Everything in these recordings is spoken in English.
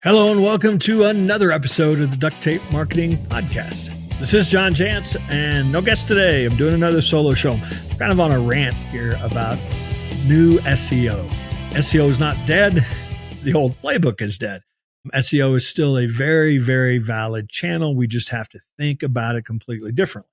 Hello and welcome to another episode of the Duct Tape Marketing Podcast. This is John Jantz and no guest today. I'm doing another solo show. I'm kind of on a rant here about new SEO. SEO is not dead. The old playbook is dead. SEO is still a very, very valid channel. We just have to think about it completely differently.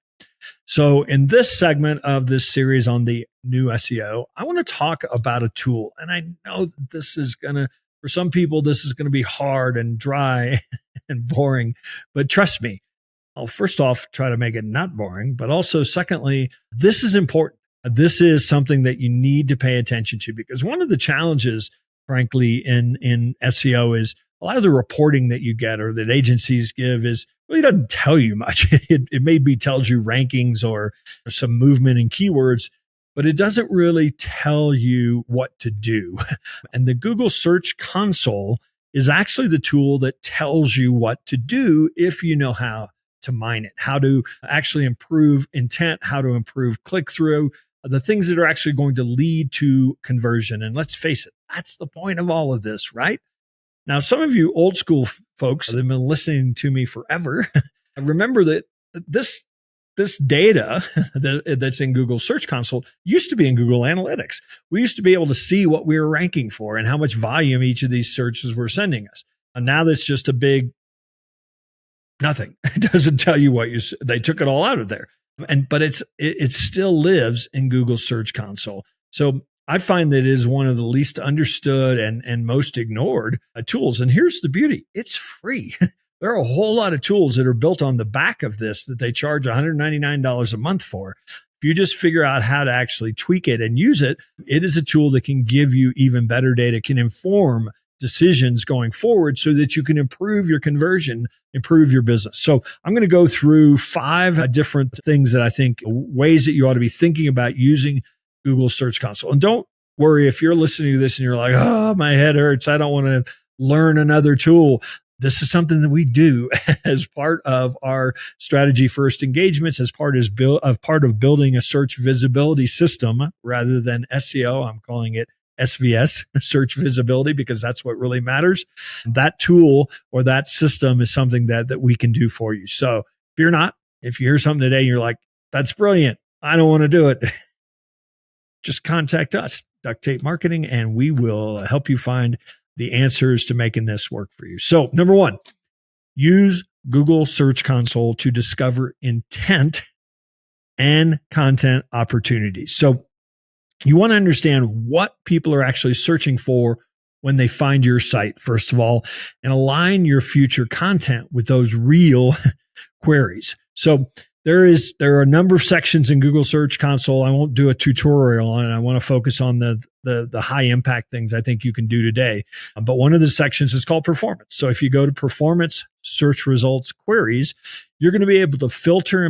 So in this segment of this series on the new SEO, I want to talk about a tool. And I know that this is going to, for some people, this is going to be hard and dry and boring. But trust me, I'll first off try to make it not boring. But also, secondly, this is important. This is something that you need to pay attention to, because one of the challenges, frankly, in SEO is a lot of the reporting that you get or that agencies give is really doesn't tell you much. It maybe tells you rankings or some movement in keywords, but it doesn't really tell you what to do. And the Google Search Console is actually the tool that tells you what to do if you know how to mine it, how to actually improve intent, how to improve click-through, the things that are actually going to lead to conversion. And let's face it, that's the point of all of this, right? Now, some of you old school folks that have been listening to me forever remember that this data that's in Google Search Console used to be in Google Analytics. We used to be able to see what we were ranking for and how much volume each of these searches were sending us. And now that's just a big nothing. It doesn't tell you what they took it all out of there. But it still lives in Google Search Console. So I find that it is one of the least understood and most ignored tools. And here's the beauty. It's free. There are a whole lot of tools that are built on the back of this that they charge $199 a month for. If you just figure out how to actually tweak it and use it, it is a tool that can give you even better data, can inform decisions going forward so that you can improve your conversion, improve your business. So I'm going to go through 5 different things that I think, ways that you ought to be thinking about using Google Search Console. And don't worry if you're listening to this and you're like, oh, my head hurts, I don't want to learn another tool. This is something that we do as part of our strategy first engagements, as part of building a search visibility system rather than SEO. I'm calling it SVS, search visibility, because that's what really matters. That tool or that system is something that we can do for you. So if you hear something today and you're like, that's brilliant, I don't want to do it, just contact us, Duct Tape Marketing, and we will help you find the answers to making this work for you. So number 1, use Google Search Console to discover intent and content opportunities. So you want to understand what people are actually searching for when they find your site, first of all, and align your future content with those real queries. So there are a number of sections in Google Search Console. I won't do a tutorial on it. I want to focus on the high impact things I think you can do today. But one of the sections is called performance. So if you go to performance, search results, queries, you're going to be able to filter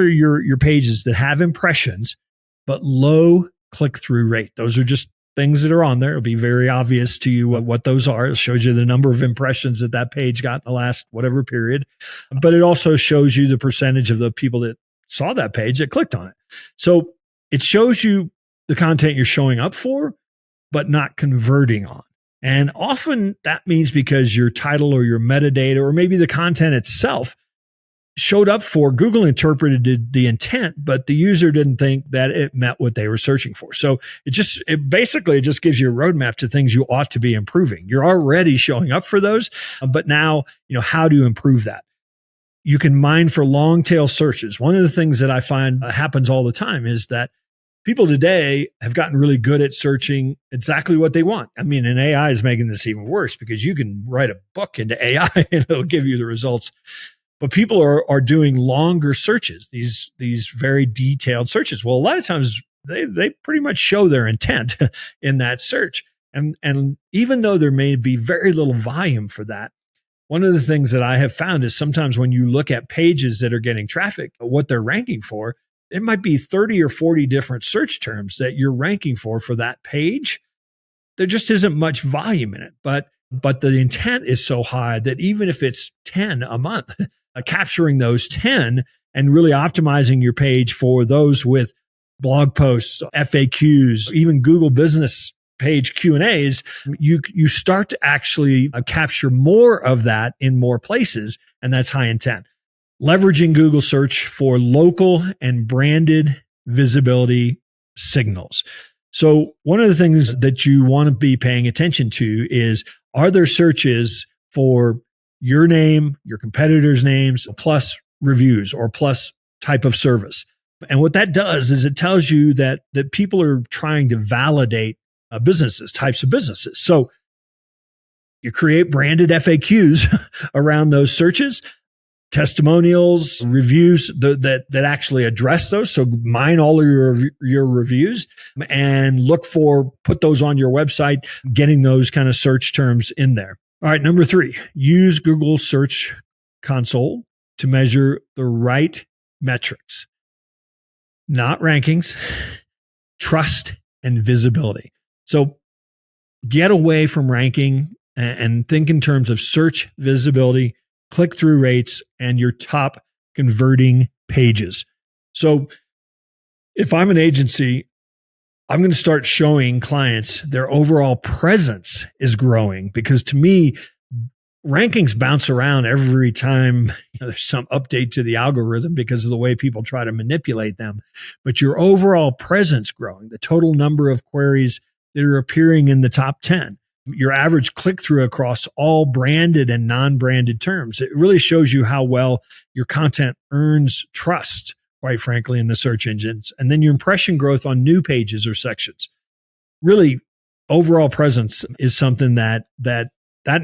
your pages that have impressions, but low click-through rate. Those are just things that are on there. It'll be very obvious to you what those are. It shows you the number of impressions that page got in the last whatever period. But it also shows you the percentage of the people that saw that page that clicked on it. So it shows you the content you're showing up for, but not converting on. And often that means because your title or your metadata, or maybe the content itself showed up for, Google interpreted the intent, but the user didn't think that it met what they were searching for. So it basically just gives you a roadmap to things you ought to be improving. You're already showing up for those, but now, how do you improve that? You can mine for long tail searches. One of the things that I find happens all the time is that people today have gotten really good at searching exactly what they want. I mean, and AI is making this even worse, because you can write a book into AI and it'll give you the results. But people are doing longer searches, these very detailed searches. Well, a lot of times they pretty much show their intent in that search. And even though there may be very little volume for that, one of the things that I have found is sometimes when you look at pages that are getting traffic, what they're ranking for, it might be 30 or 40 different search terms that you're ranking for that page. There just isn't much volume in it. But the intent is so high that even if it's 10 a month, capturing those 10 and really optimizing your page for those with blog posts, FAQs, even Google business page Q&As, you start to actually capture more of that in more places, and that's high intent. Leveraging Google search for local and branded visibility signals. So one of the things that you want to be paying attention to is, are there searches for your name, your competitors' names, plus reviews or plus type of service? And what that does is it tells you that people are trying to validate businesses, types of businesses. So you create branded FAQs around those searches, testimonials, reviews that actually address those. So mine all of your reviews and put those on your website, getting those kind of search terms in there. All right, number 3, use Google Search Console to measure the right metrics, not rankings, trust, and visibility. So get away from ranking and think in terms of search visibility, click-through rates, and your top converting pages. So if I'm an agency, I'm going to start showing clients their overall presence is growing, because to me, rankings bounce around every time there's some update to the algorithm because of the way people try to manipulate them. But your overall presence growing, the total number of queries that are appearing in the top 10, your average click-through across all branded and non-branded terms. It really shows you how well your content earns trust, quite frankly, in the search engines. And then your impression growth on new pages or sections. Really, overall presence is something that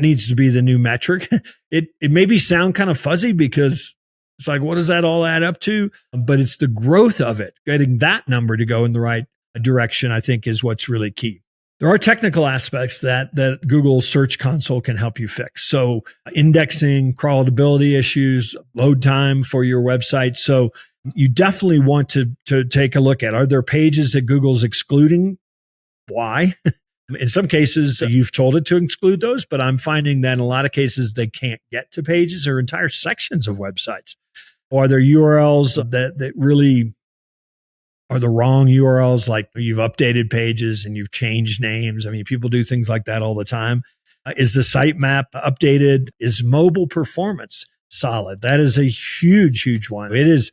needs to be the new metric. It maybe sound kind of fuzzy because it's like, what does that all add up to? But it's the growth of it. Getting that number to go in the right direction, I think, is what's really key. There are technical aspects that Google Search Console can help you fix. So indexing, crawlability issues, load time for your website. So you definitely want to take a look at, are there pages that Google's excluding? Why? In some cases, you've told it to exclude those, but I'm finding that in a lot of cases, they can't get to pages or entire sections of websites. Or are there URLs that really are the wrong URLs, like you've updated pages and you've changed names? I mean, people do things like that all the time. Is the sitemap updated? Is mobile performance solid? That is a huge, huge one. It is.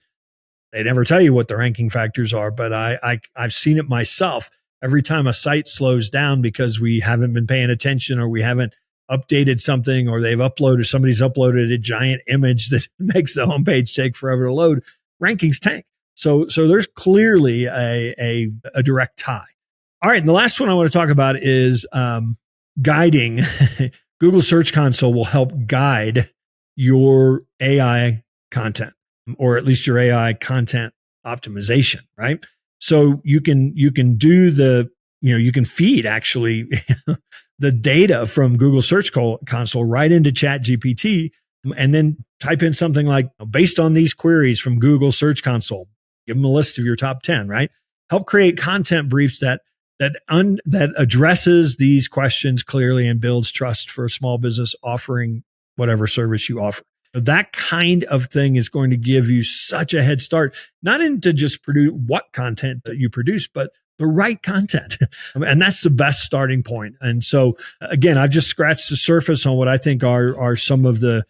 They never tell you what the ranking factors are, but I've seen it myself. Every time a site slows down because we haven't been paying attention, or we haven't updated something, or somebody's uploaded a giant image that makes the homepage take forever to load, rankings tank. So there's clearly a direct tie. All right, and the last one I want to talk about is guiding. Google Search Console will help guide your AI content, or at least your AI content optimization, right? So you can do you can feed actually the data from Google Search Console right into ChatGPT, and then type in something like, based on these queries from Google Search Console, give them a list of your top 10, right? Help create content briefs that addresses these questions clearly and builds trust for a small business offering whatever service you offer. That kind of thing is going to give you such a head start, not into just produce what content that you produce, but the right content. And that's the best starting point. And so again, I've just scratched the surface on what I think are some of the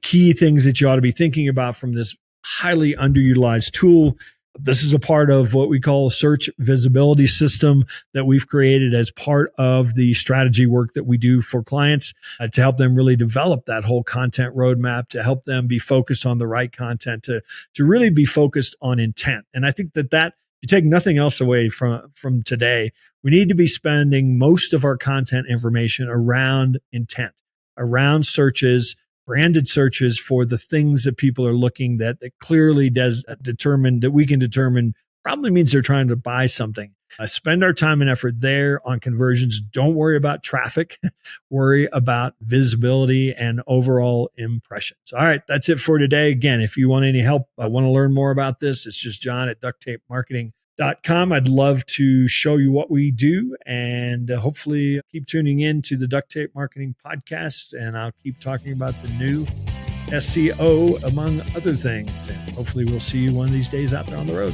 key things that you ought to be thinking about from this highly underutilized tool. This is a part of what we call a search visibility system that we've created as part of the strategy work that we do for clients to help them really develop that whole content roadmap, to help them be focused on the right content, to really be focused on intent. And I think that you take nothing else away from today, we need to be spending most of our content information around intent, around searches, branded searches for the things that people are looking that clearly does determine that we can determine probably means they're trying to buy something. Spend our time and effort there on conversions. Don't worry about traffic. Worry about visibility and overall impressions. All right, that's it for today. Again, if you want any help, I want to learn more about this, it's just john@ducttapemarketing.com. I'd love to show you what we do, and hopefully keep tuning in to the Duct Tape Marketing Podcast, and I'll keep talking about the new SEO, among other things. And hopefully we'll see you one of these days out there on the road.